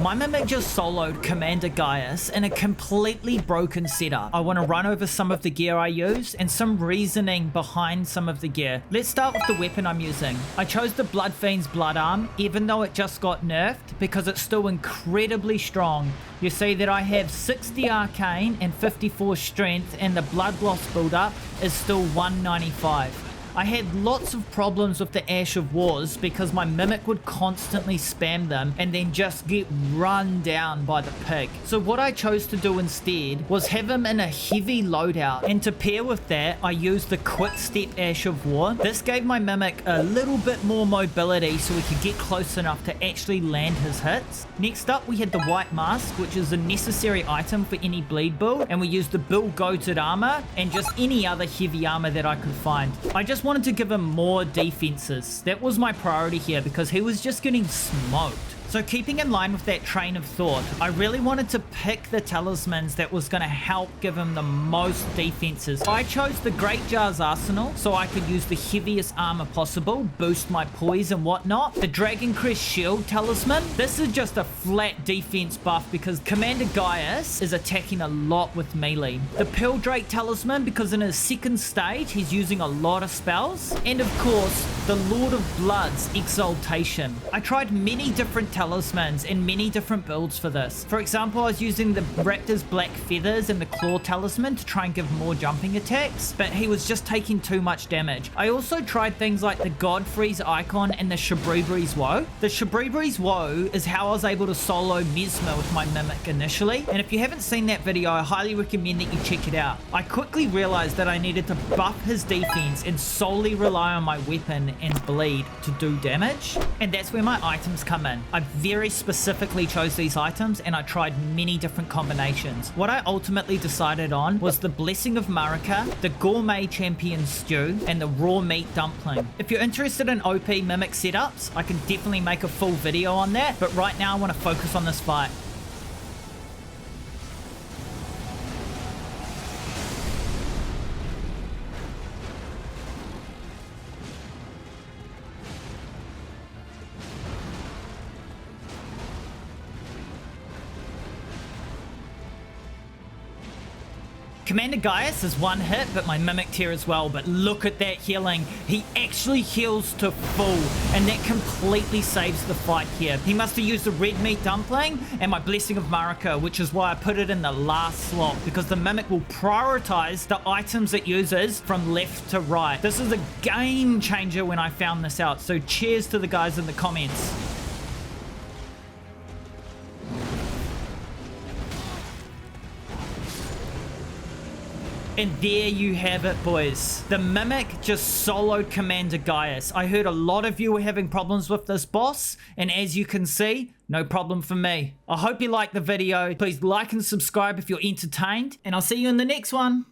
My Mimic just soloed Commander Giaus in a completely broken setup. I want to run over some of the gear I use and some reasoning behind some of the gear. Let's start with the weapon I'm using. I chose the Blood Fiend's Blood Arm, even though it just got nerfed, because it's still incredibly strong. You see that I have 60 Arcane and 54 Strength, and the Blood Loss build-up is still 195. I had lots of problems with the Ash of Wars because my Mimic would constantly spam them and then just get run down by the pig. So what I chose to do instead was have him in a heavy loadout, and to pair with that I used the Quick Step Ash of War. This gave my Mimic a little bit more mobility so he could get close enough to actually land his hits. Next up we had the White Mask, which is a necessary item for any bleed build, and we used the Bill Goated armor and just any other heavy armor that I could find. I just wanted to give him more defenses. That was my priority here because he was just getting smoked. So keeping in line with that train of thought, I really wanted to pick the talismans that was going to help give him the most defenses. I chose the Great Jar's Arsenal so I could use the heaviest armor possible, boost my poise and whatnot. The Dragon Crest Shield talisman, this is just a flat defense buff because Commander Giaus is attacking a lot with melee. The Pearl Drake talisman, because in his second stage he's using a lot of spells. And of course, the Lord of Blood's Exaltation. I tried many different talismans and many different builds for this. For example, I was using the Raptor's Black Feathers and the Claw talisman to try and give more jumping attacks, but he was just taking too much damage. I also tried things like the Godfrey's Icon and the Shabribri's Woe. The Shabribri's Woe is how I was able to solo Mesmer with my Mimic initially, and if you haven't seen that video, I highly recommend that you check it out. I quickly realized that I needed to buff his defense and solely rely on my weapon and bleed to do damage, and that's where my items come in. I very specifically chose these items and I tried many different combinations. What I ultimately decided on was the Blessing of Marika, the Gourmet Champion Stew, and the Raw Meat Dumpling. If you're interested in OP Mimic setups, I can definitely make a full video on that, but right now I want to focus on this fight. Commander Giaus is one hit, but my Mimic tier as well. But look at that healing. He actually heals to full, and that completely saves the fight here. He must have used the Red Meat Dumpling and my Blessing of Marika, which is why I put it in the last slot, because the Mimic will prioritize the items it uses from left to right. This is a game changer when I found this out, so cheers to the guys in the comments. And there you have it, boys. The Mimic just soloed Commander Giaus. I heard a lot of you were having problems with this boss, and as you can see, no problem for me. I hope you liked the video. Please like and subscribe if you're entertained, and I'll see you in the next one.